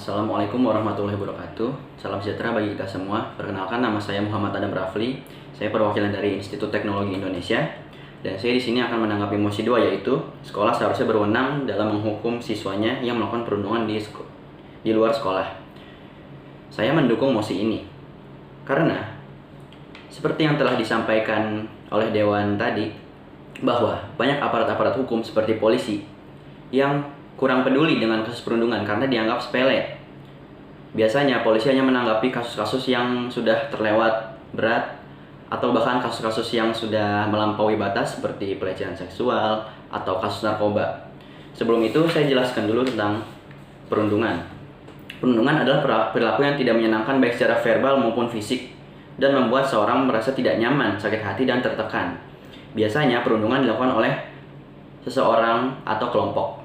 Assalamualaikum warahmatullahi wabarakatuh. Salam sejahtera bagi kita semua. Perkenalkan, nama saya Muhammad Adam Rafli. Saya perwakilan dari Institut Teknologi Indonesia. Dan saya di sini akan menanggapi mosi 2, yaitu sekolah seharusnya berwenang dalam menghukum siswanya yang melakukan perundungan di luar sekolah. Saya mendukung mosi ini karena seperti yang telah disampaikan oleh Dewan tadi, bahwa banyak aparat-aparat hukum seperti polisi yang kurang peduli dengan kasus perundungan karena dianggap sepele. Biasanya polisi hanya menanggapi kasus-kasus yang sudah terlewat berat atau bahkan kasus-kasus yang sudah melampaui batas seperti pelecehan seksual atau kasus narkoba. Sebelum itu saya jelaskan dulu tentang perundungan. Perundungan adalah perilaku yang tidak menyenangkan baik secara verbal maupun fisik dan membuat seorang merasa tidak nyaman, sakit hati, dan tertekan. Biasanya perundungan dilakukan oleh seseorang atau kelompok.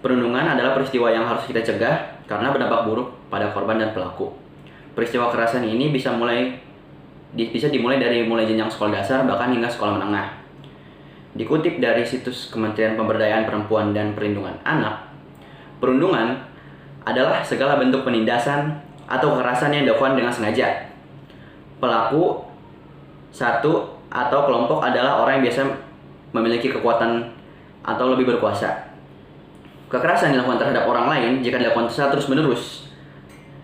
Perundungan adalah peristiwa yang harus kita cegah karena berdampak buruk pada korban dan pelaku. Peristiwa kekerasan ini bisa dimulai dari jenjang sekolah dasar bahkan hingga sekolah menengah. Dikutip dari situs Kementerian Pemberdayaan Perempuan dan Perlindungan Anak, perundungan adalah segala bentuk penindasan atau kekerasan yang dilakukan dengan sengaja. Pelaku satu atau kelompok adalah orang yang biasa memiliki kekuatan atau lebih berkuasa. Kekerasan dilakukan terhadap orang lain jika dilakukan secara terus-menerus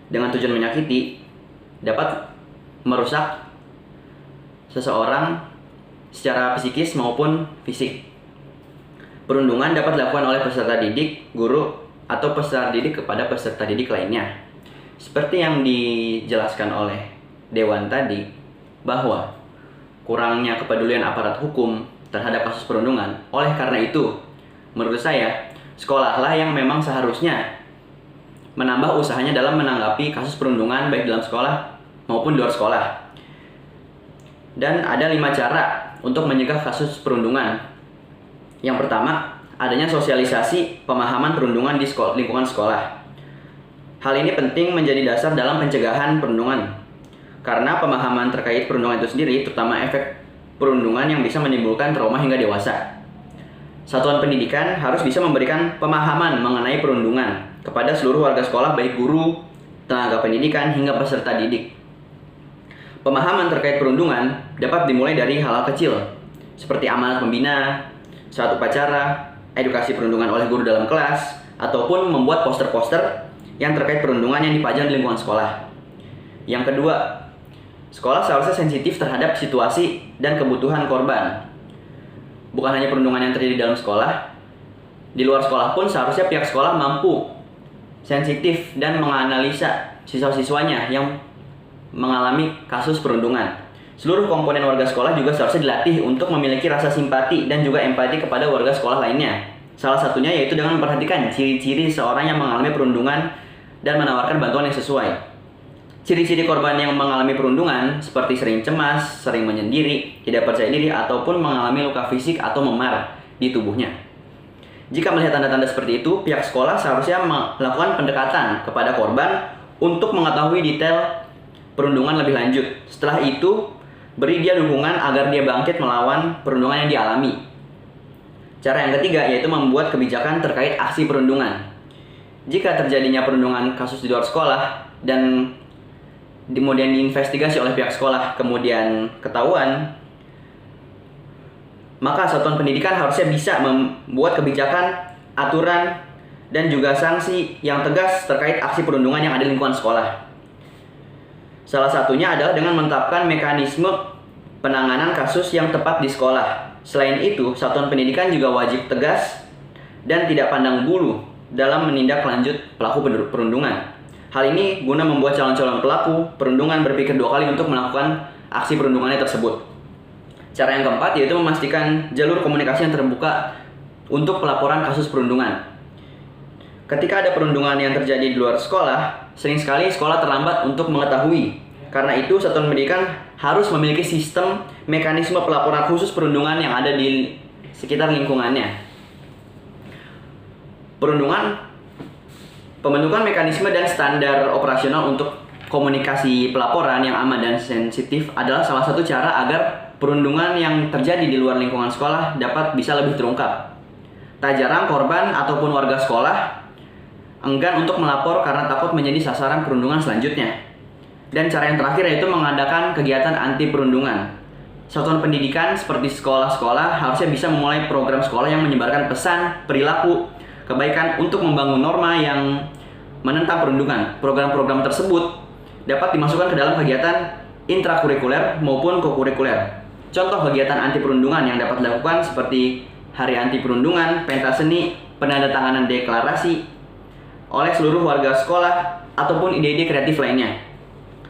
dengan tujuan menyakiti dapat merusak seseorang secara psikis maupun fisik. Perundungan dapat dilakukan oleh peserta didik, guru, atau peserta didik kepada peserta didik lainnya. Seperti yang dijelaskan oleh Dewan tadi, bahwa kurangnya kepedulian aparat hukum terhadap kasus perundungan. Oleh karena itu, menurut saya, sekolahlah yang memang seharusnya menambah usahanya dalam menanggapi kasus perundungan baik dalam sekolah maupun di luar sekolah. Dan ada 5 cara untuk mencegah kasus perundungan. Yang pertama, adanya sosialisasi pemahaman perundungan di lingkungan sekolah. Hal ini penting menjadi dasar dalam pencegahan perundungan, karena pemahaman terkait perundungan itu sendiri, terutama efek perundungan yang bisa menimbulkan trauma hingga dewasa. Satuan pendidikan harus bisa memberikan pemahaman mengenai perundungan kepada seluruh warga sekolah, baik guru, tenaga pendidikan, hingga peserta didik. Pemahaman terkait perundungan dapat dimulai dari hal-hal kecil, seperti amanat pembina, saat upacara, edukasi perundungan oleh guru dalam kelas, ataupun membuat poster-poster yang terkait perundungan yang dipajang di lingkungan sekolah. Yang kedua, sekolah seharusnya sensitif terhadap situasi dan kebutuhan korban. Bukan hanya perundungan yang terjadi dalam sekolah, di luar sekolah pun seharusnya pihak sekolah mampu sensitif dan menganalisa siswa-siswanya yang mengalami kasus perundungan. Seluruh komponen warga sekolah juga seharusnya dilatih untuk memiliki rasa simpati dan juga empati kepada warga sekolah lainnya. Salah satunya yaitu dengan memperhatikan ciri-ciri seorang yang mengalami perundungan dan menawarkan bantuan yang sesuai. Ciri-ciri korban yang mengalami perundungan seperti sering cemas, sering menyendiri, tidak percaya diri, ataupun mengalami luka fisik atau memar di tubuhnya. Jika melihat tanda-tanda seperti itu, pihak sekolah seharusnya melakukan pendekatan kepada korban untuk mengetahui detail perundungan lebih lanjut. Setelah itu, beri dia dukungan agar dia bangkit melawan perundungan yang dialami. Cara yang ketiga yaitu membuat kebijakan terkait aksi perundungan. Jika terjadinya perundungan kasus di luar sekolah dan kemudian diinvestigasi oleh pihak sekolah, kemudian ketahuan, maka satuan pendidikan harusnya bisa membuat kebijakan, aturan, dan juga sanksi yang tegas terkait aksi perundungan yang ada di lingkungan sekolah. Salah satunya adalah dengan menetapkan mekanisme penanganan kasus yang tepat di sekolah. Selain itu, satuan pendidikan juga wajib tegas dan tidak pandang bulu dalam menindak lanjut pelaku perundungan. Hal ini guna membuat calon-calon pelaku perundungan berpikir 2 kali untuk melakukan aksi perundungannya tersebut. Cara yang keempat yaitu memastikan jalur komunikasi yang terbuka untuk pelaporan kasus perundungan. Ketika ada perundungan yang terjadi di luar sekolah, sering sekali sekolah terlambat untuk mengetahui. Karena itu, satuan pendidikan harus memiliki sistem mekanisme pelaporan khusus perundungan yang ada di sekitar lingkungannya. Pembentukan mekanisme dan standar operasional untuk komunikasi pelaporan yang aman dan sensitif adalah salah satu cara agar perundungan yang terjadi di luar lingkungan sekolah dapat bisa lebih terungkap. Tak jarang korban ataupun warga sekolah enggan untuk melapor karena takut menjadi sasaran perundungan selanjutnya. Dan cara yang terakhir yaitu mengadakan kegiatan anti perundungan. Satuan pendidikan seperti sekolah-sekolah harusnya bisa memulai program sekolah yang menyebarkan pesan, perilaku, kebaikan untuk membangun norma yang menentang perundungan. Program-program tersebut dapat dimasukkan ke dalam kegiatan intrakurikuler maupun kokurikuler. Contoh kegiatan anti perundungan yang dapat dilakukan seperti hari anti perundungan, pentas seni, penandatanganan deklarasi oleh seluruh warga sekolah, ataupun ide-ide kreatif lainnya.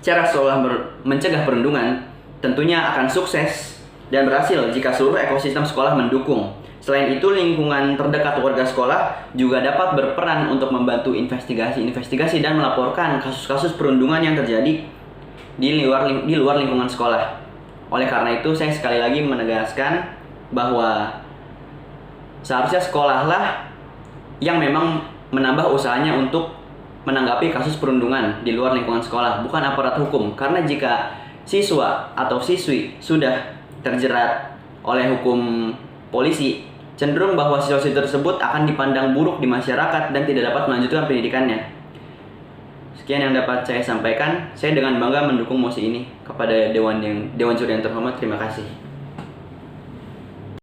Cara sekolah mencegah perundungan tentunya akan sukses dan berhasil jika seluruh ekosistem sekolah mendukung. Selain itu, lingkungan terdekat warga sekolah juga dapat berperan untuk membantu investigasi dan melaporkan kasus-kasus perundungan yang terjadi di luar lingkungan sekolah. Oleh karena itu, saya sekali lagi menegaskan bahwa seharusnya sekolahlah yang memang menambah usahanya untuk menanggapi kasus perundungan di luar lingkungan sekolah, bukan aparat hukum. Karena jika siswa atau siswi sudah terjerat oleh hukum polisi, cenderung bahwa siswa-siswi tersebut akan dipandang buruk di masyarakat dan tidak dapat melanjutkan pendidikannya. Sekian yang dapat saya sampaikan. Saya dengan bangga mendukung mosi ini. Kepada Dewan Juri yang terhormat, terima kasih.